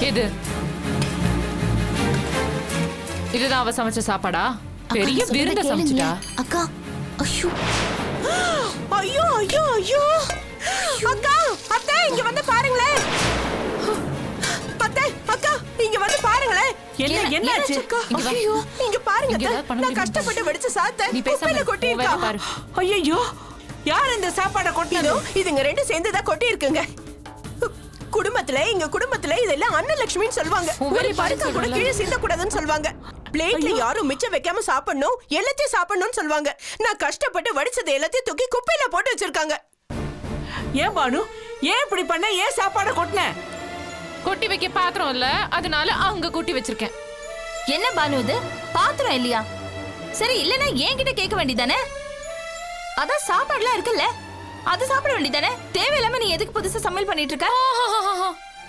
எது? இதுதான் அவ சமைச்ச சாப்பாடா? பெரிய விருந்த சமைச்சிட்டா. அக்கா. ஐயோ ஐயோ ஐயோ ஐயோ அக்கா, அத்தை இங்க வந்து பாருங்களேன். அத்தை, அக்கா இங்க வந்து பாருங்களேன். என்னாச்சு? ஐயோ இங்க பாருங்க, நான் கஷ்டப்பட்டு வெடிச்ச சாத்தை குப்பையில கொட்டி இருக்கா. ஐயோ, யார் இந்த சாப்பாடை கொட்டினோ? இதுங்க ரெண்டு சேர்ந்து தான் கொட்டி இருக்குங்க. எங்க குடும்பத்துல இதெல்லாம் அன்னலட்சுமின்னு சொல்லுவாங்க. ஒரு பருக்கா கூட கீழே சிந்த கூடாதுன்னு சொல்லுவாங்க. பிளேட்ல யாரும் மிச்சம் வைக்காம சாப்பிடணும், எல்லாத்தையும் சாப்பிடணும்னு சொல்லுவாங்க. நான் கஷ்டப்பட்டு வடிச்சது எல்லாத்தையும் தூக்கி குப்பையில போட்டு வச்சிருக்காங்க. ஏன் பானு, ஏன் இப்படி பண்ண? ஏன் சாப்பாடை கொட்டின? கொட்டி வைக்க பாத்திரம் இல்ல, அதனால அங்க கொட்டி வச்சிருக்கேன். என்ன பானு இது? பாத்திரம் இல்லையா? சரி இல்லனா என்கிட்ட கேட்க வேண்டியதானே? அதான் சாப்பாடுலாம் இருக்குல்ல, அது சாப்பிட வேண்டியதானே? தேவையில்லாம நீ எதுக்கு புதுசா சமையல் பண்ணிட்டு இருக்க?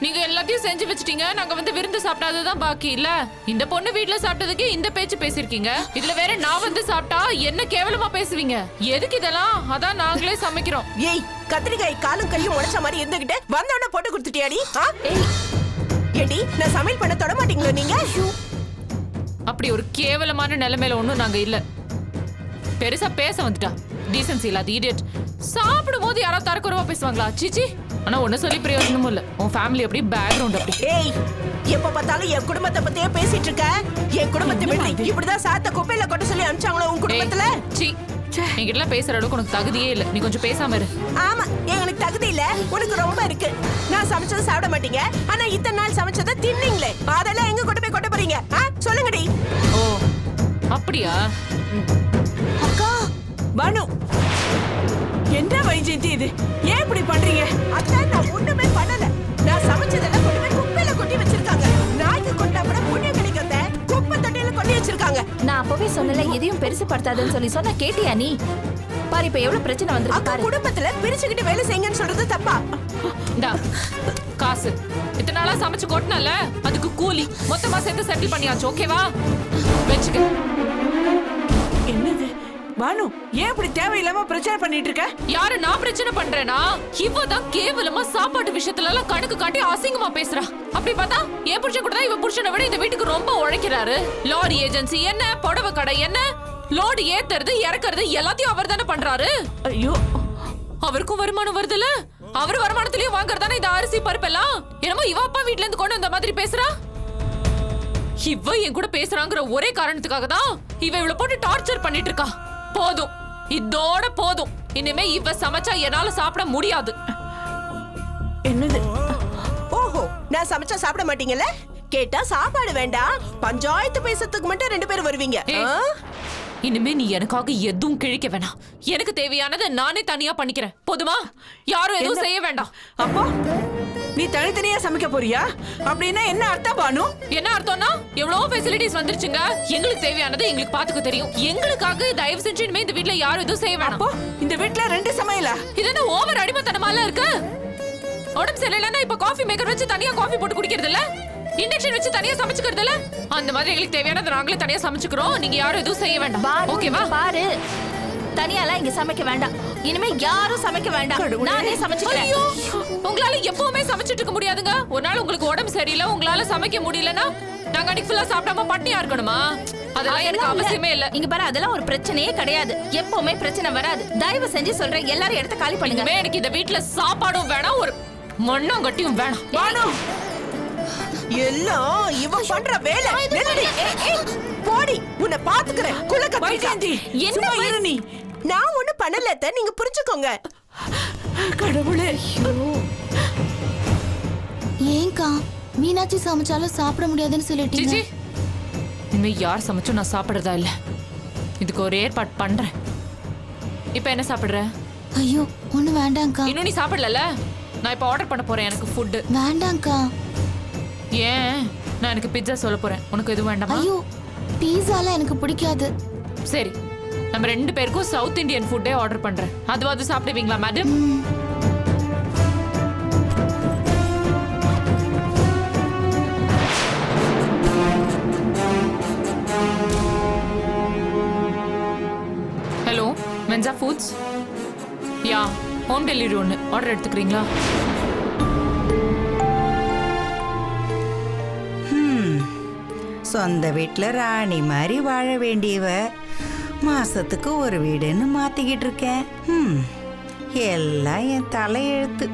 நீங்க எல்லாத்தையும் செஞ்சு வச்சிட்டீங்க, நாங்க வந்து விருந்து சாப்பிடாததான் பாக்கி இல்ல. இந்த பொண்ணு வீட்டுல சாப்பிட்டதுக்கு இந்த பேச்சு பேசிருக்கீங்க, இதுல வேற நான் வந்து சாப்பிட்டா என்ன கேவலமா பேசுவீங்க. எதுக்கு இதெல்லாம்? அதான் நாங்களே சமைக்கிறோம். ஏய், கத்திரிக்காய் காலும் கையும் உடைச்ச மாதிரி இருந்துகிட்டு வந்தவன போட்டு கொடுத்துட்டியாடி? ஏடி, நான் சமையல் பண்ண தொட மாட்டீங்களோ நீங்க? அப்படி ஒரு கேவலமான நிலைமையில ஒண்ணும் நாங்க இல்ல. பெருசா பேச வந்துட்டா, டீசன்சி இல்லாத இடியட். சாப்பிடும் போது யாராவது தரக்குறவா பேசுவாங்களா? சீச்சி. ஆனா ஒண்ணு சொல்லி பிரயோஜனமும் இல்ல. உன் ஃபேமிலி அப்படி பேக்ரவுண்ட் அப்படி. ஏய், எப்ப பார்த்தாலும் என் குடும்பத்தை பத்தியே பேசிட்டு இருக்க. என் குடும்பத்தை விட்டு இப்படிதான் சாத்த குப்பையில கொட்ட சொல்லி அனுப்பிச்சாங்களோ உன் குடும்பத்துல? சீ, என்கிட்ட பேசுற அளவுக்கு உனக்கு தகுதியே இல்ல. நீ கொஞ்சம் பேசாம இரு. ஆமா, எனக்கு தகுதி இல்ல, உனக்கு ரொம்ப இருக்கு. நான் சமைச்சதை சாப்பிட மாட்டீங்க, ஆனா இத்தனை நாள் சமைச்சதை தின்னீங்களே, அதெல்லாம் எங்க கொண்டு போய் கொட்ட போறீங்க? சொல்லுங்கடி. ஓ அப்படியா? அக்கா. பானு, என்ன வைஜெயந்தி இது? ஏன் இப்படி பண்றீங்க? அத்தை, நான் ஒண்ணுமே பண்ணல. நான் சமைச்சதெல்லாம் கொண்டு போய் குப்பையில கொட்டி வச்சிருக்காங்க. நாய்க்கு கொண்டா கூட புண்ணியம் கிடைக்காத, குப்பை தொட்டியில கொட்டி வச்சிருக்காங்க. நான் அப்பவே சொன்னல, எதையும் பெருசு படுத்தாதுன்னு சொல்லி சொன்னா கேட்டியா நீ? பாரு இப்ப எவ்வளவு பிரச்சனை வந்திருக்கு பாரு. குடும்பத்துல பிரிச்சுக்கிட்டு வேலை செய்யுங்கன்னு சொல்றது தப்பா? இந்தா காசு. இத்தனை நாளா சமைச்சு கொட்டினல, அதுக்கு கூலி மொத்தமா சேர்த்து செட்டில் பண்ணியாச்சு. ஓகேவா? வெச்சுக்க. என்னது பானு, ஏன் இப்படி தேவையில்லாம பிரச்சனை பண்ணிட்டு இருக்க? யாரு நான் பிரச்சனை பண்றேனா? இவதான் கேவலமா சாப்பாட்டு விஷயத்துல எல்லாம் கணக்கு காட்டி அசிங்கமா பேசுறா. அப்படி பார்த்தா என் புருஷன் கூட தான் இவ புருஷனை விட இந்த வீட்டுக்கு ரொம்ப உழைக்கிறாரு. லாரி ஏஜென்சி என்ன, புடவை கடை என்ன, லோடு ஏத்துறது இறக்குறது எல்லாத்தையும் அவர் தானே பண்றாரு. ஐயோ, அவருக்கும் வருமானம் வருதுல, அவர் வருமானத்திலயும் வாங்குறதானே இந்த அரிசி பருப்பெல்லாம். என்னமோ இவ அப்பா வீட்டுல இருந்து கொண்டு வந்த மாதிரி பேசுறா. இவ என் கூட பேசுறாங்கிற ஒரே காரணத்துக்காக தான் இவ இவளை போட்டு டார்ச்சர் பண்ணிட்டு இருக்கா. போதும், இதோட போதும். இனிமே இவ சமைச்சா என்னால சாப்பிட முடியாது. என்னது? ஓஹோ, நான் சமைச்சா சாப்பிட மாட்டீங்கல்ல? கேட்டா சாப்பாடு வேண்டாம், பஞ்சாயத்து பேசத்துக்கு மட்டும் 2 பேர் வருவீங்க. இனிமே நீ எனக்காக எதுவும் கிழிக்க வேணாம். எனக்கு தேவையானதை நானே தனியா பண்ணிக்கிறேன். போதுமா? யாரும் எதுவும் செய்ய வேண்டாம். அப்போ நீ தனித்தனியா சமைக்க போறியா? அப்படின்னா என்ன அர்த்தம் பானு? என்ன அர்த்தம்னா, எவ்வளவு ஃபெசிலிட்டிஸ் வந்துருச்சுங்க. எங்களுக்கு தேவையானதை எங்களுக்கு பாத்துக்க தெரியும். எங்களுக்காக தயவு செஞ்சு இனிமே இந்த வீட்ல யாரும் எதுவும் செய்ய வேணாம். அப்போ இந்த வீட்ல 2 சமையலா? இது என்ன ஓவர் அடிமைத்தனமால இருக்கு? உடம்பு சரியில்லைன்னா இப்ப காஃபி மேக்கர் வச்சு தனியா காஃபி போட்டு குடிக்கிறது இல்ல, இண்டக்ஷன் வச்சு தனியா சமைச்சுக்கிறது இல்ல. அந்த மாதிரி எங்களுக்கு தேவையானதை நாங்களே தனியா சமைச்சுக்கிறோம். நீங்க யாரும் எதுவும் செய்ய வேண்டாம். ஓகேவா? பாரு, தனியாலாம் இங்க சமைக்க வேண்டாம். இனிமே யாரும் சமைக்க வேண்டாம், நானே சமைச்சுக்கிறேன். ஐயோ, உங்களால எப்பவுமே சமைச்சிட்டு இருக்க முடியாதுங்க. ஒரு நாள் உங்களுக்கு உடம்பு சரியில்லை, உங்களால சமைக்க முடியலன்னா நாங்க அன்னைக்கு ஃபுல்லா சாப்பிடாம பட்டினியா இருக்கணுமா? அதெல்லாம் எனக்கு அவசியமே இல்ல. இங்க பாரு, அதெல்லாம் ஒரு பிரச்சனையே கிடையாது. எப்பவுமே பிரச்சனை வராது. தயவு செஞ்சு சொல்றேன், எல்லாரும் இடத்த காலி பண்ணுங்க. எனக்கு இந்த வீட்ல சாப்பாடும் வேணாம், ஒரு மண்ணாங்கட்டியும் வேணாம். பானு, எல்லாம் இவ பண்ற வேலை. நில்லுடி. போடி, உன்னை பாத்துக்கிறேன். வைஜெயந்தி, என்ன இரு நீ. நான் ஒண்ணு பண்ணலத்த, நீங்க புரிஞ்சுக்கோங்க. கடவுளே. ஏங்கா மீனாட்சி சமைச்சாலும் சாப்பிட முடியாதுன்னு சொல்லிட்டீங்க. இனிமே யார் சமைச்சும் நான் சாப்பிடுறதா இல்ல. இதுக்கு ஒரு ஏற்பாடு பண்றேன். இப்ப என்ன சாப்பிடுற? ஐயோ ஒண்ணு வேண்டாம்க்கா. இன்னும் நீ சாப்பிடல? நான் இப்ப ஆர்டர் பண்ண போறேன். எனக்கு ஃபுட் வேண்டாம்க்கா. ஏன்? நான் எனக்கு பிட்சா சொல்ல போறேன். உனக்கு எதுவும் வேண்டாமா? ஐயோ, பீஸாலாம் எனக்கு பிடிக்காது. சரி, நம்ம 2 பேருக்கும் சவுத் இந்தியன் ஃபுட்டே ஆர்டர் பண்றேன். அதுவாது சாப்பிடுவீங்களா madam? Hello, Mensa foods. Yeah, home delivery ஒன்று ஆர்டர் எடுத்துக்கிறீங்களா? சொந்த வீட்டுல ராணி மாதிரி வாழ வேண்டியவ மாசத்துக்கு ஒரு வீடுன்னு மாத்திக்கிட்டு இருக்கேன். எல்லாம் என் தலையெழுத்து.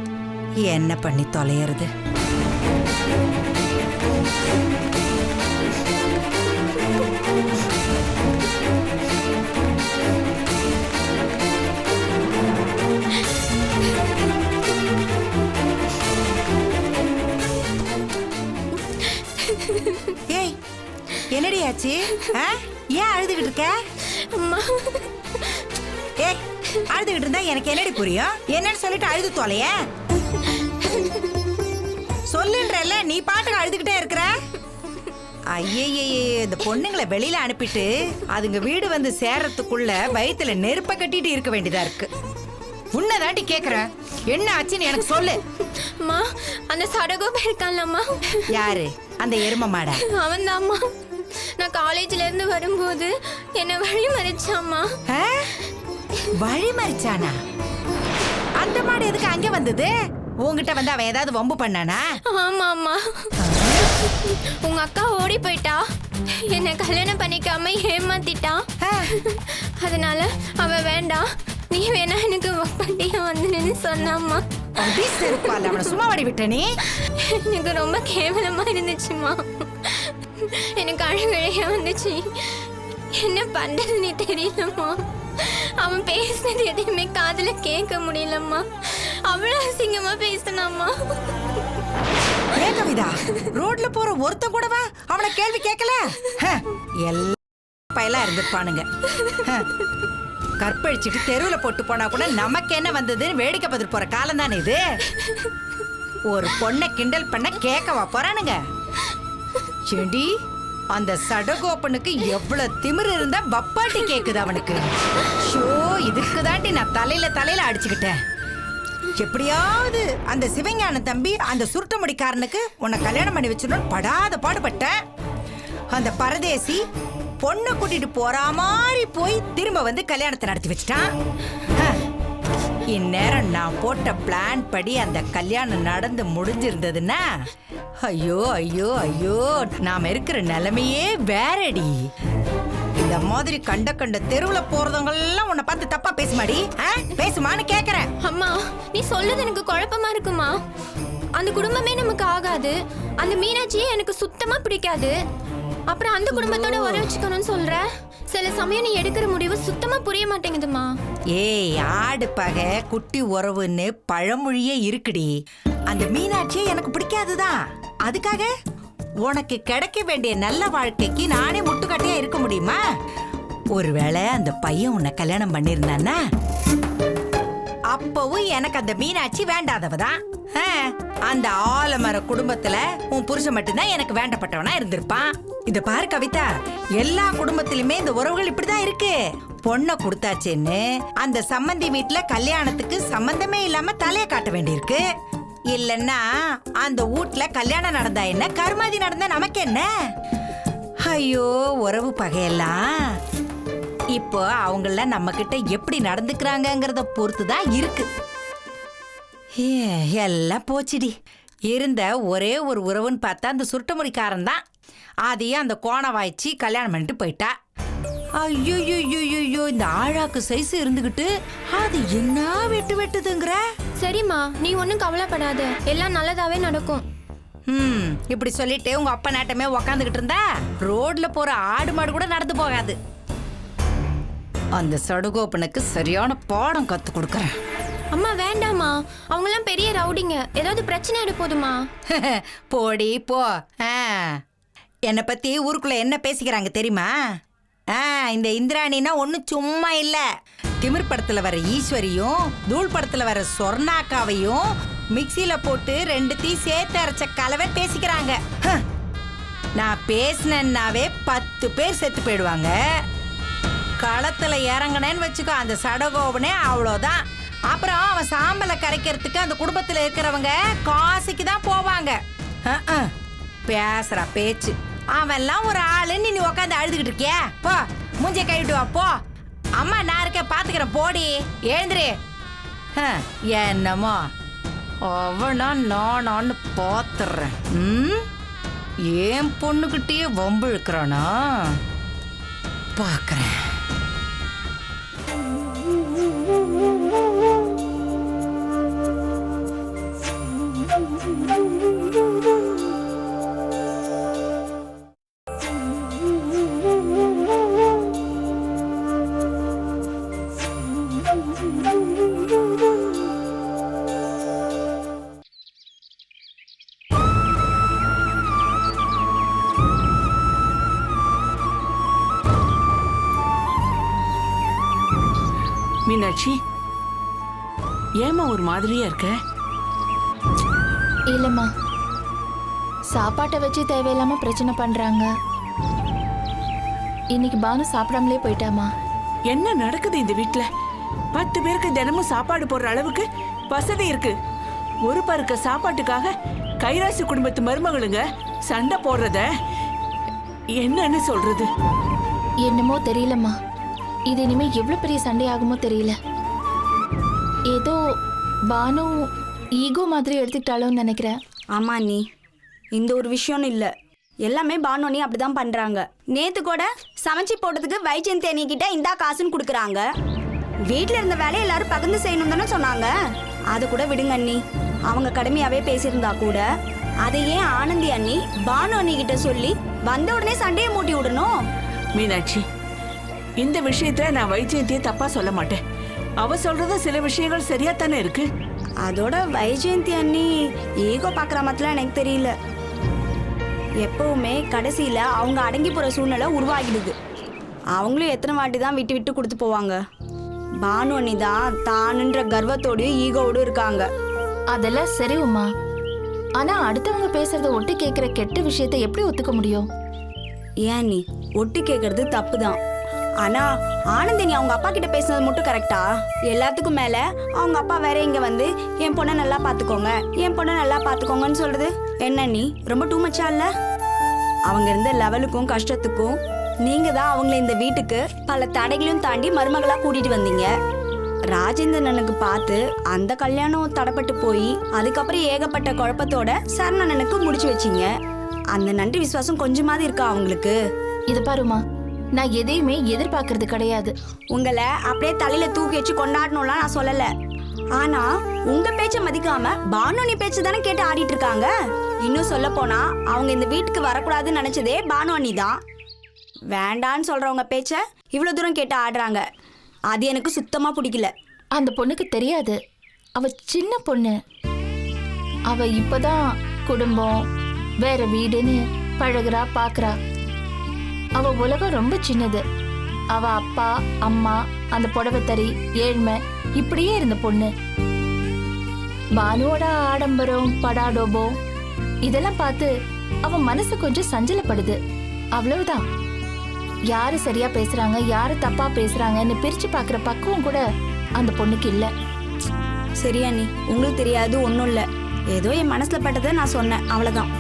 என்ன பண்ணி தொலையறது? ஏய், என்னடி ஆச்சு? ஏன் அழுதுகிட்டு இருக்க? ஏய், அழுதுகிட்டு இருந்தா எனக்கு என்னடி புரியும்? என்னன்னு சொல்லிட்டு அழுது தொலைய சொல்லுன்றல்ல, நீ பாட்டுக்கு அழுதுகிட்டே இருக்கிற. ஐயே, இந்த பொண்ணுங்களை வெளியில அனுப்பிட்டு அதுங்க வீடு வந்து சேர்றதுக்குள்ள வயித்துல நெருப்ப கட்டிட்டு இருக்க வேண்டியதா இருக்கு. உன்னதாண்டி கேக்குறேன், என்ன ஆச்சுன்னு எனக்கு சொல்லு. அம்மா, அந்த சடகோபம் இருக்கான்லம்மா. யாரு? அந்த எரும மாடா? அவன் தான்மா. நான் காலேஜ்ல இருந்து வரும்போது என்ன வழி மறிச்சாம்மா. வழி மறிச்சானா? அந்த மாடு எதுக்கு அங்க வந்தது? உங்ககிட்ட வந்து அவன் ஏதாவது வம்பு பண்ணானா? ஆமாம்மா, உங்க அக்கா ஓடி போயிட்டா, என்ன கல்யாணம் பண்ணிக்காம ஏமாத்திட்டா. அதனால அவ வேண்டாம், நீ வேணா எனக்கு பண்டிகை வந்துன்னு சொன்னாம்மா. அவனை சும்மா வாடி விட்ட நீ? எனக்கு ரொம்ப கேவலமா இருந்துச்சுமா. எனக்கு அழுகழையா வந்துச்சு. என்ன பண்றதுன்னு தெரியலம்மா. அவன் பேசினது எதையுமே காதுல கேட்க முடியலம்மா. அவ்வளவு அசிங்கமா பேசினாம்மா. கவிதா, ரோட்ல போற ஒருத்த கூடவா அவனை கேள்வி கேட்கல? எல்லாம் பயலா இருந்திருப்பானுங்க. கற்பழிச்சுட்டு தெருவுல போட்டு போனா கூட நமக்கு என்ன வந்ததுன்னு வேடிக்கை பார்த்துட்டு போற காலம் தானே இது. ஒரு பொண்ணை கிண்டல் பண்ண கேட்கவா போறானுங்க? செடி, அந்த சடகோப்பனுக்கு எவ்வளவு திமிரு இருந்தா பப்பாட்டி கேக்குது அவனுக்கு. ஷோ, இதுக்கு தாண்டி நான் தலையில அடிச்சுக்கிட்டேன். எப்படியாவது அந்த சிவஞான தம்பி அந்த சுருட்ட முடிக்காரனுக்கு உன்னை கல்யாணம் பண்ணி வச்சிடணும் படாத பாடுபட்டேன். அந்த பரதேசி பொண்ணை கூட்டிட்டு போற மாதிரி போய் திரும்ப வந்து கல்யாணத்தை நடத்தி வச்சிட்டான். இந்நேரம் நான் போட்ட பிளான் படி அந்த கல்யாணம் நடந்து முடிஞ்சிருந்ததுன்னா ஐயோ ஐயோ ஐயோ, நாம இருக்கிற நிலைமையே வேறடி. இந்த மாதிரி கண்ட தெருவுல போறவங்க எல்லாம் உன்னை பார்த்து தப்பா பேசுமாடி? பேசுமான்னு கேக்குறேன். அம்மா, நீ சொல்றது எனக்கு குழப்பமா இருக்குமா. அந்த குடும்பமே நமக்கு ஆகாது. அந்த மீனாட்சியே எனக்கு சுத்தமா பிடிக்காது. அப்புறம் அந்த குடும்பத்தோட உற வச்சுக்கணும்னு சொல்ற. சில சமயம் நீ எடுக்கிற முடிவு சுத்தமா புரிய மாட்டேங்குதுமா. ஏய், ஆடு பகை குட்டி உறவுன்னு பழமொழியே இருக்குடி. அந்த மீனாட்சியே எனக்கு பிடிக்காதுதான். அதுக்காக உனக்கு கிடைக்க வேண்டிய நல்ல வாழ்க்கைக்கு நானே முட்டுக்கட்டையா இருக்க முடியுமா? ஒருவேளை அந்த பையன் உன்னை கல்யாணம் பண்ணிருந்தானா அப்பவும் எனக்கு அந்த மீனாட்சி வேண்டாதவதான். அந்த ஆலமர குடும்பத்துல உன் புருஷன் மட்டும்தான் எனக்கு வேண்டப்பட்டவனா இருந்திருப்பான். இத பாரு கவிதா, எல்லா குடும்பத்திலுமே இந்த உறவுகள் இப்படிதான் இருக்கு. பொண்ணை கொடுத்தாச்சுன்னு அந்த சம்பந்தி வீட்டுல கல்யாணத்துக்கு சம்பந்தமே இல்லாம தலைய காட்ட வேண்டியிருக்கு. இல்லன்னா அந்த வீட்ல கல்யாணம் நடந்தா என்ன, கருமாதி நடந்தா நமக்கு என்ன? ஐயோ, உறவு பகையெல்லாம் இப்போ அவங்கள நம்ம கிட்ட எப்படி நடந்துக்கிறாங்கங்கறத பொறுத்துதான் இருக்கு. எல்லாம் போச்சுடி. இருந்த ஒரே ஒரு உறவுன்னு பார்த்தா அந்த சுருட்டமுடிக்காரன் தான். அதையும் அந்த கோண வாய்ச்சி கல்யாணம் பண்ணிட்டு போயிட்டா. ஐயோ, இந்த ஆழாக்கு சைஸ் இருந்துகிட்டு அது என்ன வெட்டுதுங்கிற? சரிம்மா, நீ ஒன்னும் கவலைப்படாத, எல்லாம் நல்லதாவே நடக்கும். இப்படி சொல்லிட்டு உங்க அப்பா நாட்டமே உக்காந்துகிட்டு இருந்தா ரோட்ல போற ஆடு மாடு கூட நடந்து போகாது. அந்த சடுகோப்பனுக்கு சரியான பாடம் கத்து கொடுக்கறேன். அம்மா வேண்டாமா, அவங்கெல்லாம் பெரிய ரவுடிங்க, ஏதாவது பிரச்சனை எடுப்போதுமா. போடி போ. என்னை பத்தி ஊருக்குள்ள என்ன பேசிக்கிறாங்க தெரியுமா? இந்த இந்திராணினா ஒன்னும் சும்மா இல்ல. திமிர் படத்துல வர ஈஸ்வரியும் தூள் படத்துல வர சொர்ணாக்காவையும் மிக்சியில போட்டு ரெண்டுத்தையும் சேர்த்து அரைச்ச கலவை பேசிக்கிறாங்க. நான் பேசினேன்னாவே 10 பேர் செத்து போயிடுவாங்க. களத்துல இறங்கினேன்னு வச்சுக்கோ, அந்த சடகோபனே அவ்வளோதான். அப்புறம் அவன் சாம்பலை கரைக்கிறதுக்கு அந்த குடும்பத்துல இருக்கிறவங்க காசிக்கு தான் போவாங்க. பேசுறா பேச்சு. அவன்லாம் ஒரு ஆளுன்னு நீ உட்காந்து அழுதுகிட்டு இருக்கிய? போ, மூஞ்சை கழுவிட்டு வா போ. அம்மா நான் இருக்க பாத்துக்கிறேன், போடி எழுந்துரு. என்னமோ அவனா நானான்னு பாத்துறேன். ஏன் பொண்ணுகிட்டயே வம்பு இழுக்கிறானா பாக்குறேன். மீனாட்சி, ஏமா ஒரு மாதிரியா இருக்க? இல்லம்மா, சாப்பாட்டை வச்சு தேவையில்லாம பிரச்சனை பண்றாங்க. இன்னைக்கு பானு சாப்பிடாமலே போயிட்டாமா. என்ன நடக்குது இந்த வீட்ல? 10 பேருக்கு தினமும் சாப்பாடு போடுற அளவுக்கு வசதி இருக்கு. ஒரு பருக்க சாப்பாட்டுக்காக கைராசி குடும்பத்து மருமகளுங்க சண்டை போடுறத என்னன்னு சொல்றது? என்னமோ தெரியலம்மா, இது இனிமே எவ்வளவு பெரிய சண்டை ஆகுமோ தெரியல. ஏதோ பானு ஈகோ மாதிரி எடுத்துக்கிட்டாலும் நினைக்கிறேன். ஆமா நீ, இந்த ஒரு விஷயம்னு இல்லை, எல்லாமே பானோனி அப்படிதான் பண்றாங்க. நேத்து கூட சமைச்சு போட்டதுக்கு வைஜெயந்தி அண்ணி கிட்ட இந்தா காசுன்னு கொடுக்குறாங்க. வீட்டுல இருந்த வேலையை எல்லாரும் பகிர்ந்து செய்யணும் தானே சொன்னாங்க. அதை கூட விடுங்க அண்ணி, அவங்க கடமையாவே பேசியிருந்தா கூட அதை ஏன் ஆனந்தி அண்ணி பானு அண்ணி கிட்ட சொல்லி வந்த உடனே சண்டையை மூட்டி விடணும்? மீனாட்சி, இந்த விஷயத்துல நான் வைஜெயந்தியை தப்பா சொல்ல மாட்டேன். அவ சொல்றது சில விஷயங்கள் சரியா தானே இருக்கு. அதோட வைஜெயந்தி அண்ணி ஈகோ பாக்குற மாதிரிலாம் எனக்கு தெரியல. எப்பவுமே கடைசியில அவங்க அடங்கி போற சூழ்நிலை உருவாகிடுது. அவங்களும் எத்தனை வாட்டி தான் விட்டு விட்டு கொடுத்து போவாங்க. பானு அண்ணி தான் தானுன்ற கர்வத்தோடு ஈகோவோடு இருக்காங்க. அதெல்லாம் சரி உமா, ஆனா அடுத்தவங்க பேசுறத ஒட்டு கேட்கிற கெட்ட விஷயத்தை எப்படி ஒத்துக்க முடியும்? ஏன் நீ ஒட்டு கேட்கறது தப்பு தான். ஆனா ஆனந்தினி அவங்க அப்பா கிட்ட பேசுனது மட்டும் கரெக்டா? எல்லாத்துக்கும் மேல அவங்க அப்பா வேற இங்க வந்து என் பொண்ணை நல்லா பாத்துக்கோங்க, என் பொண்ணை நல்லா பாத்துக்கோங்கன்னு சொல்றது என்ன நீ ரொம்ப டூ மச்சா இல்ல? அவங்க இருந்த லெவலுக்கும் கஷ்டத்துக்கும் நீங்க தான் அவங்கள இந்த வீட்டுக்கு பல தடைகளையும் தாண்டி மருமகளா கூட்டிட்டு வந்தீங்க. ராஜேந்திரனுக்கு பார்த்து அந்த கல்யாணம் தடைப்பட்டு போய் அதுக்கப்புறம் ஏகப்பட்ட குழப்பத்தோட சரணனுக்கு முடிச்சு வச்சீங்க. அந்த நன்றி விசுவாசம் கொஞ்சமாவது இருக்கா அவங்களுக்கு? இது பாருமா, நான் எதையுமே எதிர்பார்க்கறது கிடையாது. உங்களை அப்படியே தலையில தூக்கி வச்சு கொண்டாடணும்லாம் நான் சொல்லல. ஆனா உங்க பேச்ச மதிக்காம பானு பேச்சு தானே கேட்டு ஆடிட்டு இருக்காங்க. இன்னும் சொல்ல போனா அவங்க இந்த வீட்டுக்கு வரக்கூடாதுன்னு நினைச்சதே பானு அண்ணி தான். வேண்டான்னு சொல்றவங்க பேச்ச இவ்வளவு தூரம் கேட்டு ஆடுறாங்க. அது எனக்கு சுத்தமா பிடிக்கல. அந்த பொண்ணுக்கு தெரியாது, அவ சின்ன பொண்ணு. அவ இப்பதான் குடும்பம் வேற வீடுன்னு பழகுறா பாக்குறா. அவ உலகம் ரொம்ப சின்னது. அவ அப்பா அம்மா அந்த புடவைத்தறி ஏழ்மை இப்படியே இருந்த பொண்ணு. பானுவோட ஆடம்பரம் படாடோபம் இதெல்லாம் பார்த்து அவ மனசு கொஞ்சம் சஞ்சலப்படுது, அவ்வளவுதான். யாரு சரியா பேசுறாங்க யாரு தப்பா பேசுறாங்கன்னு பிரிச்சு பாக்குற பக்குவம் கூட அந்த பொண்ணுக்கு இல்ல. சரியா நீ, உங்களுக்கு தெரியாது ஒன்னும் இல்ல, ஏதோ என் மனசுல பட்டதை நான் சொன்னேன், அவ்வளவுதான்.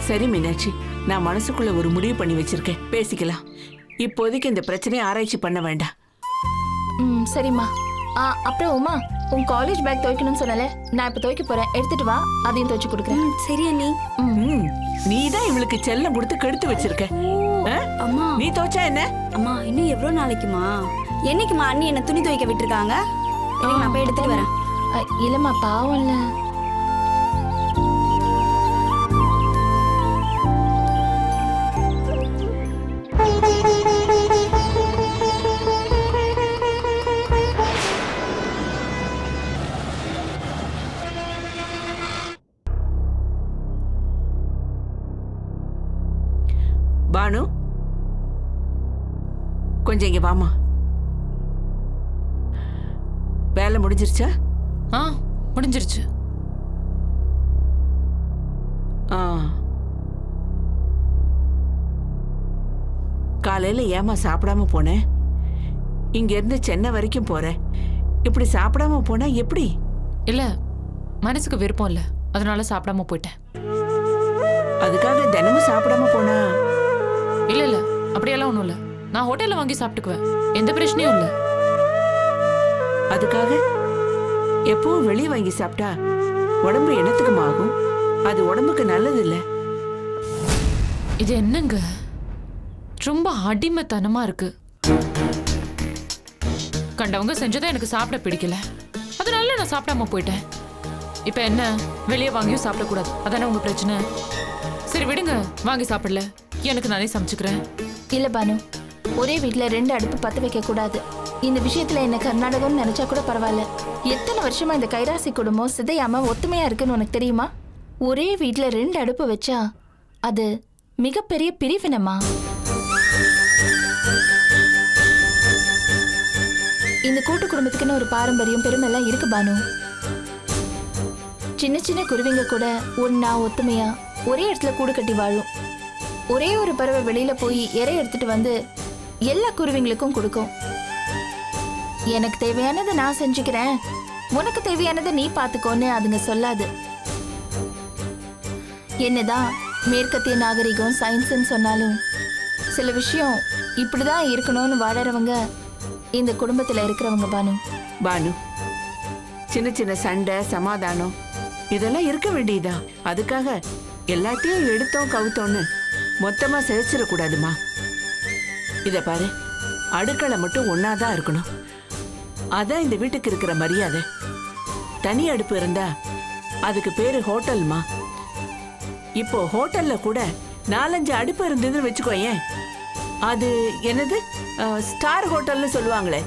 சரி மீனாட்சி, நான் மனசுக்குள்ள ஒரு முடிவு பண்ணி வச்சிருக்கேன், பேசிக்கலாம். இப்போதைக்கு இந்த பிரச்சனையை ஆராய்ச்சி பண்ண வேண்டாம். சரிம்மா. அப்புறம் உமா, உன் காலேஜ் பேக் துவைக்கணும்னு சொன்னல, நான் இப்ப துவைக்க போறேன், எடுத்துட்டு வா, அதையும் துவைச்சு கொடுக்குறேன். சரியா நீ? நீ தான் இவளுக்கு செல்லம் கொடுத்து கெடுத்து வச்சிருக்க. அம்மா நீ துவைச்சா என்ன? அம்மா இன்னும் எவ்வளவு நாளைக்குமா? என்னைக்குமா அண்ணி என்ன துணி துவைக்க விட்டுருக்காங்க? நான் போய் எடுத்துட்டு வரேன். இல்லம்மா, பாவம்ல. பானு, கொஞ்சம் இங்க வாமா. வேலை முடிஞ்சிருச்சா? முடிஞ்சிருச்சு. காலையில ஏமா சாப்பிடாம போனேன்? இங்க இருந்து சென்னை வரைக்கும் போறேன், இப்படி சாப்பிடாம போனா எப்படி? இல்ல, மனசுக்கு விருப்பம் இல்ல, அதனால சாப்பிடாம போயிட்டேன். அதுக்காக தினமும் சாப்பிடாம போனா? இல்ல இல்ல, அப்படியெல்லாம் ஒண்ணும் இல்ல, நான் ஹோட்டல்ல வாங்கி சாப்பிட்டுக்குவேன், எந்த பிரச்சனையும் இல்ல. அதுக்காக எப்பவும் வெளியே வாங்கி சாப்பிட்டா உடம்பு என்னத்துக்கும் ஆகும்? அது உடம்புக்கு நல்லது இல்ல. இது என்னங்க ரொம்ப அடிமைத்தனமா இருக்கு. கண்டவங்க செஞ்சதை எனக்கு சாப்பிட பிடிக்கல, அதனால நான் சாப்பிடாம போயிட்டேன். இப்ப என்ன, வெளியே வாங்கியும் சாப்பிடக்கூடாது, அதானே உங்க பிரச்சனை? சரி விடுங்க, வாங்கி சாப்பிடல, எனக்கு நானே சமைச்சுக்கிறேன். இல்ல பானு, ஒரே வீட்ல 2 அடுப்பு பத்த வைக்க கூடாது. இந்த விஷயத்துல என்ன கர்நாடகம்னு நினைச்சா கூட பரவாயில்ல. எத்தனை வருஷமா இந்த கைராசி குடும்பம் சிதையாம ஒத்துமையா இருக்குன்னு உனக்கு தெரியுமா? ஒரே வீட்ல 2 அடுப்பு வச்சா அது மிகப்பெரிய பிரிவினமா. இந்த கூட்டு குடும்பத்துக்குன்னு ஒரு பாரம்பரியம் பெருமை எல்லாம் இருக்கு பானு. சின்ன சின்ன குருவிங்க கூட ஒன்னா ஒத்துமையா ஒரே இடத்துல கூடு கட்டி வாழும். ஒரே ஒரு பறவை வெளியில போய் இறை எடுத்துட்டு வந்து எல்லா குருவிங்களுக்கும் கொடுக்கும். எனக்கு தேவையானதை நான் செஞ்சுக்கிறேன், உனக்கு தேவையானதை நீ பாத்துக்கோன்னு அதுங்க சொல்லாது. என்னதான் மேற்கத்திய நாகரிகம் சயின்ஸ்ன்னு சொன்னாலும் சில விஷயம் இப்படிதான் இருக்கணும்னு வாழறவங்க இந்த குடும்பத்துல இருக்கிறவங்க பானு. பானு, சின்ன சின்ன சண்டை சமாதானம் இதெல்லாம் இருக்க வேண்டியதா? அதுக்காக எல்லாத்தையும் எடுத்தோம் கவுத்தோன்னு மொத்தமா சிதைச்சிடக்கூடாதுமா. இத பாரு, அடுக்களை மட்டும் ஒன்னாதான் இருக்கணும். அதான் இந்த வீட்டுக்கு இருக்கிற மரியாதை. தனி அடுப்பு இருந்தா அதுக்கு பேரு ஹோட்டல்மா. இப்போ ஹோட்டல்ல கூட 4-5 அடுப்பு இருந்ததுன்னு வச்சுக்கோயேன், அது என்னது ஸ்டார் ஹோட்டல்னு சொல்லுவாங்களே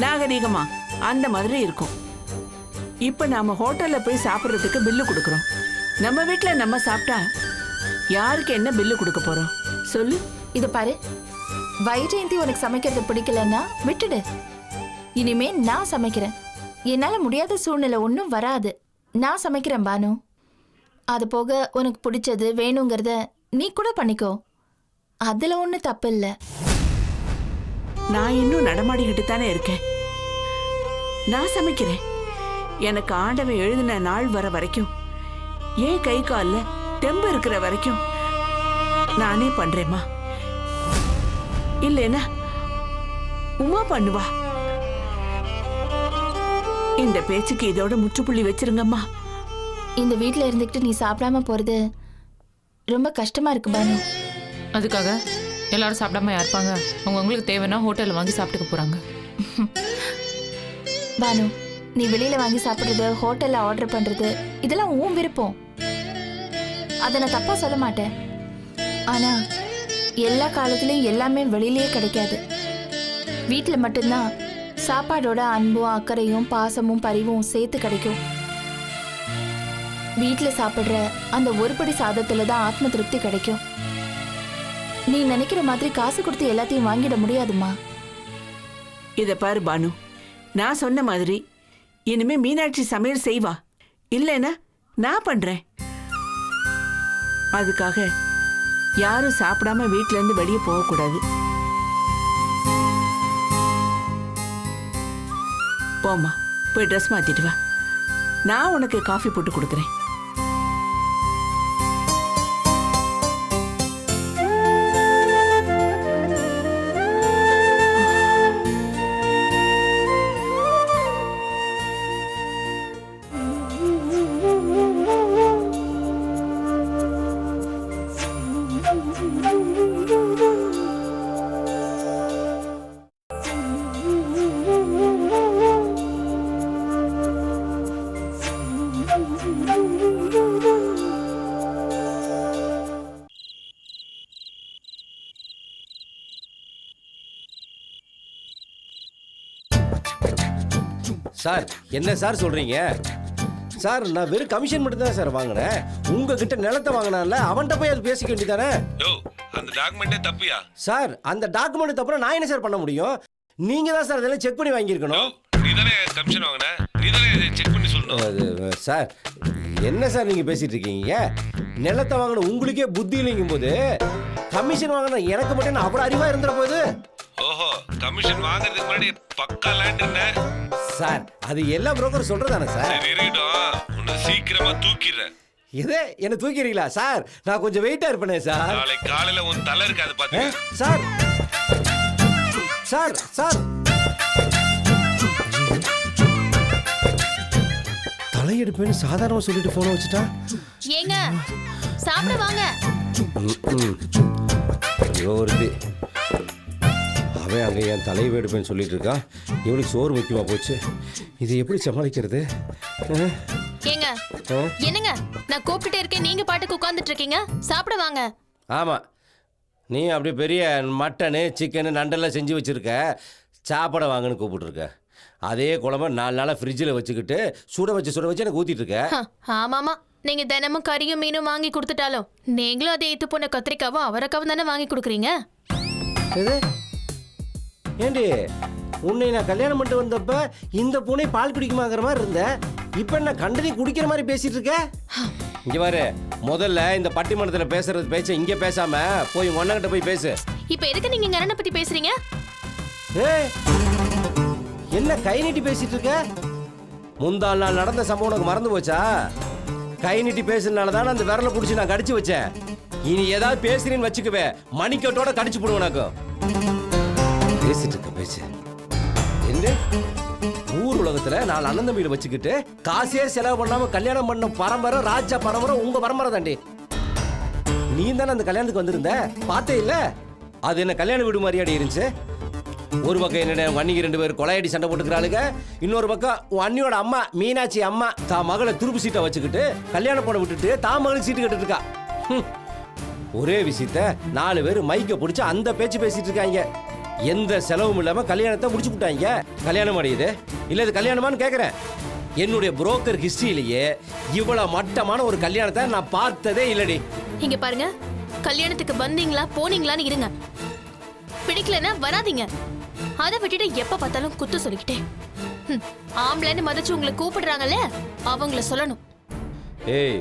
நாகரீகமா, அந்த மாதிரி இருக்கும். இப்ப நாம ஹோட்டல்ல போய் சாப்பிட்றதுக்கு பில்லு கொடுக்கறோம். நம்ம வீட்டுல நம்ம சாப்பிட்டா யாருக்கு என்ன பில்லு கொடுக்க போறோம் சொல்லு? இது பாரு, வைஜெயந்தி உனக்கு சமைக்கிறது பிடிக்கலன்னா விட்டுடு. இனிமே நான் சமைக்கிறேன். என்னால முடியாத சூழ்நிலை ஒன்றும் வராது. நான் சமைக்கிறேன் பானு. அது போக உனக்கு பிடிச்சது வேணுங்கிறத நீ கூட பண்ணிக்கோ, அதுல ஒன்றும் தப்பு இல்லை. நான் இன்னும் நடமாடிக்கிட்டு தானே இருக்கேன். நான் சமைக்கிறேன். எனக்கு ஆண்டவன் எழுதின நாள் வர வரைக்கும், ஏன் கை கால்ல தெம்பு இருக்கிற வரைக்கும் நானே பண்றேம்மா. இல்லைன்னா உமா பண்ணுவா. இந்த பேச்சுக்கு இதோட முற்றுப்புள்ளி வச்சிருங்கம்மா. இந்த வீட்டில் இருந்துக்கிட்டு நீ சாப்பிடாம போறது ரொம்ப கஷ்டமா இருக்கு பானு. அதுக்காக எல்லாரும் சாப்பிடாம யாருப்பாங்க? உங்களுக்கு தேவைன்னா ஹோட்டல்ல வாங்கி சாப்பிட்டுக்க போறாங்க. பானு, நீ வெளியில வாங்கி சாப்பிடுறது, ஹோட்டல்ல ஆர்டர் பண்றது இதெல்லாம் உன் விருப்பம். அதை நான் தப்பா சொல்ல மாட்டேன். ஆனா எல்லா காலத்திலயும் எல்லாமே வெளியிலேயே கிடைக்காது. வீட்டில் மட்டும்தான் சாப்பாடோட அன்பும் அக்கறையும் பாசமும் பரிவும் சேர்த்து கிடைக்கும். வீட்டில் சாப்பிடுற அந்த ஒருபடி சாதத்துல தான் ஆத்ம திருப்தி கிடைக்கும். நீ நினைக்கிற மாதிரி காசு கொடுத்து எல்லாத்தையும் வாங்கிட முடியாதுமா. இத பாரு பானு, நான் சொன்ன மாதிரி இனிமே மீனாட்சி சமையல் செய்வா. இல்லைன்னா நான் பண்றேன். அதுக்காக யாரும் சாப்பிடாம வீட்ல இருந்து வெளியே போகக்கூடாது. போம்மா, போய் ட்ரெஸ் மாத்திட்டு வா. நான் உனக்கு காஃபி போட்டு கொடுக்குறேன். சார், என்ன சார் சொல்றீங்க? சார், நான் வெறும் கமிஷன் மட்டும் தான் சார் வாங்கினேன். உங்ககிட்ட நிலத்தை வாங்கினான்ல, அவன்கிட்ட போய் அது பேசிக்க வேண்டியதானே? அந்த டாக்குமெண்ட்டே தப்பியா? சார், அந்த டாக்குமெண்ட் தப்புனா நான் என்ன சார் பண்ண முடியும்? நீங்க தான் சார் அதெல்லாம் செக் பண்ணி வாங்கியிருக்கணும். நீ தானே கமிஷன் வாங்கின, நீ தானே செக் பண்ணி சொல்லணும். சார், என்ன சார் நீங்க பேசிட்டு இருக்கீங்க? நிலத்தை வாங்கின உங்களுக்கே புத்தி இல்லைங்கும் போது கமிஷன் வாங்கின எனக்கு மட்டும் அவ்வளவு அறிவா இருந்துற போகுது? ஓஹோ, கமிஷன் வாங்குறதுக்கு முன்னாடி பக்கா லேண்ட் என்ன சார்? அது எல்லா புரோக்கர் சொல்றதானே சார்? சரி இருக்கட்டும், உன்னை சீக்கிரமா தூக்கிடுறேன். இதே என்ன தூக்கிறீங்களா சார்? நான் கொஞ்சம் வெயிட்டா இருப்பேனே சார். நாளைக்கு காலையில உன் தலை இருக்காது பாத்து. சார் சார் சார் தலையெடுப்பேன்னு சாதாரணமா சொல்லிட்டு போன வச்சுட்டா. ஏங்க சாப்பிட வாங்க. இவ ஒருத்தி அவன் அங்கே என் தலையை எடுப்பேன்னு சொல்லிட்டு இருக்கான். இவனுக்கு சோறு முக்கியமா போச்சு. இது எப்படி சமாளிக்கிறது? ஏங்க என்னங்க நான் கூப்பிட்டுட்டே இருக்கேன், நீங்க பாட்டுக்கு உட்கார்ந்துட்டு இருக்கீங்க. சாப்பிட வாங்க. ஆமாம், நீ அப்படி பெரிய மட்டனு சிக்கனு நண்டெல்லாம் செஞ்சு வச்சுருக்க, சாப்பாடை வாங்கன்னு கூப்பிட்டுருக்க. அதே குழம்பு 4 நாளாக ஃப்ரிட்ஜில் வச்சுக்கிட்டு சுட வச்சு எனக்கு ஊற்றிட்டு இருக்க. ஆமாமா, நீங்க தினமும் கறியும் மீனும் வாங்கி கொடுத்துட்டாலும் நீங்களும் அதே ஏத்து போன கத்திரிக்காவும் அவரைக்காவும் தானே வாங்கி கொடுக்குறீங்க. எது ஏண்டி, உன்னை நான் கல்யாணம் பண்ணிட்டு வந்தப்ப இந்த பூனை பால் குடிக்குமாங்கிற மாதிரி இருந்த, இப்போ நான் கண்டனி குடிக்கிற மாதிரி பேசிட்டு இருக்க. இங்க பாரு, முதல்ல இந்த பட்டிமன்றத்தில் பேசுறது பேச்ச இங்க பேசாம போய் ஒன்னகிட்ட போய் பேசு. இப்போ எதுக்கு நீங்க எங்க அண்ணனை பத்தி பேசுறீங்க? ஏய், என்ன கை நீட்டி பேசிட்டு இருக்க? முந்தாள் நாள் நடந்த சம்பவம் உனக்கு மறந்து போச்சா? கை நீட்டி பேசுறதுனால தான் அந்த விரலை பிடிச்சி நான் கடிச்சு வச்சேன். இனி ஏதாவது பேசுறேன்னு வச்சுக்கவே மணிக்கட்டோட கடிச்சு போடுவேன். உனக்கு பேசிட்டு இருக்க பேச்சு என்ன? ஊர் உலகத்துல 4 அண்ணன் தம்பியில வச்சுக்கிட்டு காசே செலவு பண்ணாம கல்யாணம் பண்ண பரம்பரை ராஜா பரம்பரை உங்க பரம்பரை தாண்டி. நீ தானே அந்த கல்யாணத்துக்கு வந்திருந்த, பார்த்தே இல்ல? அது என்ன கல்யாண வீடு மாதிரியாடி இருந்துச்சு? ஒரு பக்கம் என்ன அன்னிக்கு 2 பேர் கொலையடி சண்டை போட்டுக்கிறாளுங்க, இன்னொரு பக்கம் உன் அண்ணியோட அம்மா மீனாட்சி அம்மா தான் மகளை துருப்பு சீட்டை வச்சுக்கிட்டு கல்யாணம் பண்ண விட்டுட்டு தான் மகளுக்கு சீட்டு கட்டு இருக்கா. ஒரே விஷயத்த 4 பேர் மைக்க பிடிச்சி அந்த பேச்சு பேசிட்டு இருக்காங்க. எந்த செலவும் இல்லாம கல்யாணத்தை முடிச்சு விட்டாங்க. கல்யாணம் அடையுது இல்ல இது கல்யாணமான்னு கேக்குறேன். என்னுடைய புரோக்கர் ஹிஸ்டரியிலேயே இவ்வளவு மட்டமான ஒரு கல்யாணத்தை நான் பார்த்ததே இல்லடி. இங்க பாருங்க, கல்யாணத்துக்கு வந்தீங்களா போனீங்களான்னு இருங்க, பிடிக்கலன்னா வராதீங்க. அதை விட்டுட்டு எப்ப பார்த்தாலும் குத்து சொல்லிக்கிட்டே ஆம்பளைன்னு மதிச்சு உங்களை கூப்பிடுறாங்கல்ல அவங்கள சொல்லணும். ஏய்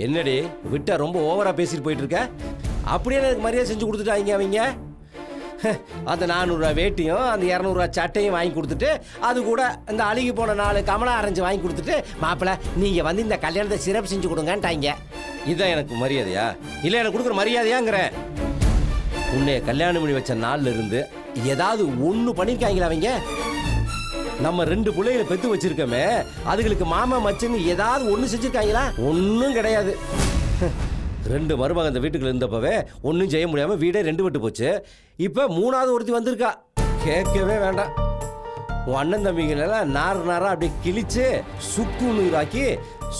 என்னடி விட்டா ரொம்ப ஓவரா பேசிட்டு போயிட்டு இருக்க? அப்படியே எனக்கு மரியாதை செஞ்சு கொடுத்துட்டாங்க அவங்க. அந்த 400 ரூபா வேட்டியும் அந்த 200 ரூபா சட்டையும் வாங்கி கொடுத்துட்டு அது கூட இந்த அழுகி போன 4 கமலா ஆரஞ்சு வாங்கி கொடுத்துட்டு மாப்பிள்ள நீங்க வந்து இந்த கல்யாணத்தை சிறப்பு செஞ்சு கொடுங்கன்ட்டாங்க. இதுதான் எனக்கு மரியாதையா? இல்லை எனக்கு கொடுக்குற மரியாதையாங்கிறேன். உன்னை கல்யாணம் பண்ணி வச்ச நாள்ல இருந்து ஏதாவது ஒன்று பண்ணியிருக்காங்களா அவங்க? நம்ம 2 பிள்ளைகளை பெற்று வச்சிருக்கோமே, அதுகளுக்கு மாமா மச்சன்னு ஏதாவது ஒன்று செஞ்சிருக்காங்களா? ஒன்றும் கிடையாது. 2 மருமக அந்த வீட்டுக்குள்ள இருந்தப்பவே ஒன்றும் செய்ய முடியாம வீடே 2 விட்டு போச்சு. இப்போ 3ஆவது ஒருத்தி வந்திருக்கா. கேட்கவே வேண்டாம். உன் அண்ணன் தம்பிங்களெல்லாம் நாரா அப்படியே கிழிச்சு சுக்கு நூறாக்கி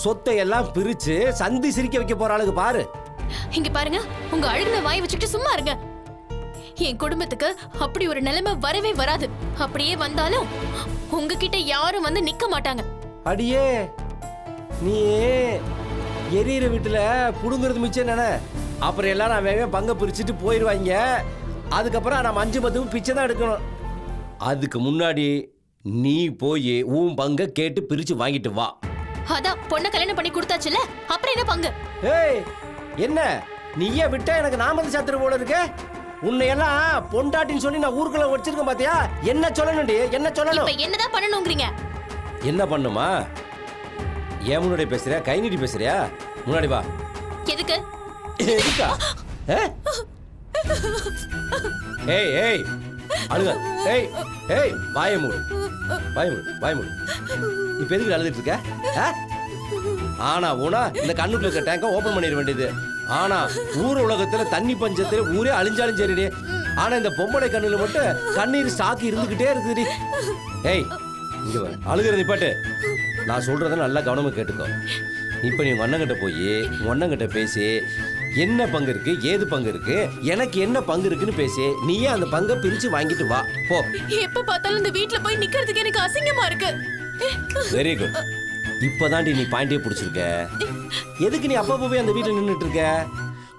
சொத்தை எல்லாம் பிரிச்சு சந்தி சிரிக்க வைக்க போற ஆளுக்கு பாரு. இங்க பாருங்க, உங்க அழுகுன வாய் வச்சுக்கிட்டு சும்மா இருங்க. என் குடும்பத்துக்கு அப்படி ஒரு நிலைமை வரவே வராது. அப்படியே வந்தாலும் உங்ககிட்ட யாரும் வந்து நிக்க மாட்டாங்க. அடியே நீ எரியிற வீட்டுல புடுங்கிறது மிச்சம் தானே. அப்புறம் எல்லாரும் அவன் பங்கை பிரிச்சுட்டு போயிடுவாங்க. அதுக்கப்புறம் நம்ம 5 10 பிச்சை தான் எடுக்கணும். அதுக்கு முன்னாடி நீ போய் உன் பங்கை கேட்டு பிரிச்சு வாங்கிட்டு வா. அதான் பொண்ணை கல்யாணம் பண்ணி கொடுத்தாச்சுல, அப்புறம் என்ன பங்கு? ஏய் என்ன நீயே விட்டா எனக்கு நாம சாத்திர போல இருக்க. உன்னையெல்லாம் பொண்டாட்டின்னு சொல்லி நான் ஊருக்குள்ள வச்சிருக்கேன் பாத்தியா? என்ன சொல்லணும்டி, என்ன சொல்லணும்? இப்ப என்னதான் பண்ணணும்ங்கறீங்க? என்ன பண்ணுமா? ஏன் முன்னாடி பேசுறியா, கை நீட்டி பேசுறியா? முன்னாடி வா. எதுக்கு? எதுக்கா? ஏய் ஏய் அழுக. ஏய் ஏய் வாயை மூடு, வாயை மூடு, வாயை மூடு. இப்ப எதுக்கு அழுதுட்டு இருக்க? ஆனா ஊனா இந்த கண்ணுக்குள்ள இருக்க டேங்க ஓபன் பண்ணிட வேண்டியது. ஆனா ஊர் உலகத்துல தண்ணி பஞ்சத்துல ஊரே அழிஞ்சாலும் சரிடி. ஆனா இந்த பொம்பளை கண்ணுல மட்டும் கண்ணீர் ஸ்டாக் இருந்துகிட்டே இருக்குடி. ஏய் இங்க வா, அழுகிறது நிப்பாட்டு. நான் சொல்றத நல்லா கவனமா கேட்டுக்கோ. இப்ப நீ உங்க அண்ணங்கிட்ட போய் உங்க அண்ணங்கிட்ட பேசி என்ன பங்கு இருக்கு, ஏது பங்கு இருக்கு, எனக்கு என்ன பங்கு இருக்குன்னு பேசி நீயே அந்த பங்கை பிரிச்சு வாங்கிட்டு வா போ. எப்ப பார்த்தாலும் இந்த வீட்ல போய் நிக்கிறதுக்கு எனக்கு அசிங்கமா இருக்கு. Very good. இப்பதாண்டி நீ பாயிண்டே பிடிச்சிருக்க. எதுக்கு நீ அப்பப்போ போய் அந்த வீட்டுல நின்றுட்டு இருக்க?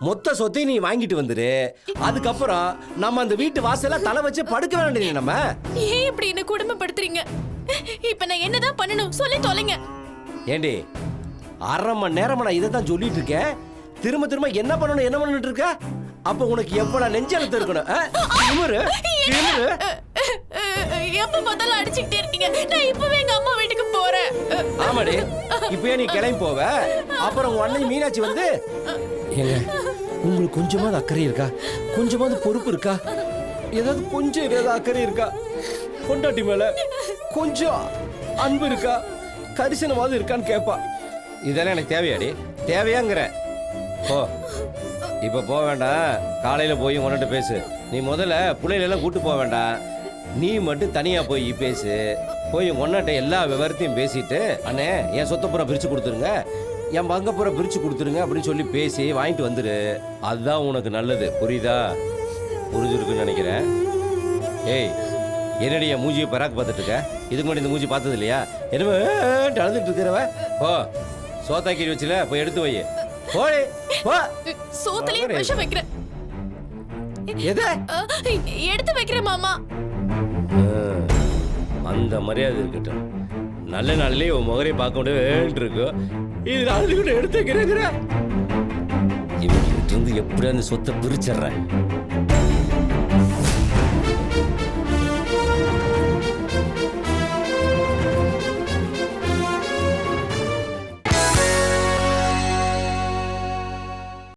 மொத்த சொத்தையும் நீ வாங்கிட்டு வந்துரு. அதுக்கப்புறம் நம்ம அந்த வீட்டு வாசல்ல தலை வச்சு படுக்க வேண்டிய. நம்ம ஏன் இப்படி என்ன குடும்பப்படுத்துறீங்க? இப்ப நான் என்னதான் பண்ணணும் சொல்லி தொலைங்க. ஏண்டி 1/2 மணி நேரமா நான் இதை தான் சொல்லிட்டு இருக்கேன். திரும்ப திரும்ப என்ன பண்ணணும் என்ன பண்ணிட்டு இருக்க? அப்ப உனக்கு எவ்வளவு நெஞ்செழுத்து இருக்கணும்? எப்ப பார்த்தாலும் அடிச்சுக்கிட்டே இருக்கீங்க. நான் இப்பவே எங்க அம்மா வீட்டுக்கு போறேன். ஆமாடி, இப்பயே நீ கிளம்பி போவ. அப்புறம் உன் அண்ணன் மீனாட்சி வந்து ஏங்க உங்களுக்கு கொஞ்சமாவது அக்கறை இருக்கா, கொஞ்சமாவது பொறுப்பு இருக்கா, ஏதாவது கொஞ்சம் ஏதாவது அக்கறை இருக்கா, பொண்டாட்டி மேல கொஞ்சம் அன்பு இருக்கா, கரிசனமாவது இருக்கான்னு கேட்பா. இதெல்லாம் எனக்கு தேவையாடி? தேவையாங்கிற ஓ இப்போ போக வேண்டாம், காலையில் போய் உன்கிட்ட பேசு. நீ முதல்ல பிள்ளைகளெல்லாம் கூட்டு போக வேண்டாம், நீ மட்டும் தனியாக போய் பேசு. போய் உன்கிட்ட எல்லா விவரத்தையும் பேசிட்டு, அண்ணே என் சொத்தப்புறம் பிரித்து கொடுத்துருங்க, என் பங்கப்புறம் பிரித்து கொடுத்துருங்க அப்படின்னு சொல்லி பேசி வாங்கிட்டு வந்துடு. அதுதான் உனக்கு நல்லது, புரியுதா? புரிஞ்சிருக்குன்னு நினைக்கிறேன். ஏய், என்னடி என் மூஞ்சியை பராக்கு பார்த்துட்டு இருக்க? இதுக்கு முன்னாடி இந்த மூஞ்சி பார்த்தது இல்லையா? என்னமே அழுதுட்டு இருக்கிறவ, போ சோத்தாக்கி வச்சுல போய் எடுத்து வை. போடி போ. சோத்துலயே விஷம் வைக்கிறேன். எது? எடுத்து வைக்கிறேன் மாமா. அந்த மரியாதை இருக்கட்டும். நல்ல நாள்லயே உன் முகரை பார்க்க முடியாது இருக்கும். இது அழுது கூட எடுத்து வைக்கிறேங்கிற. இவங்க இருந்து எப்படி அந்த சொத்தை பிரிச்சிடுறேன்.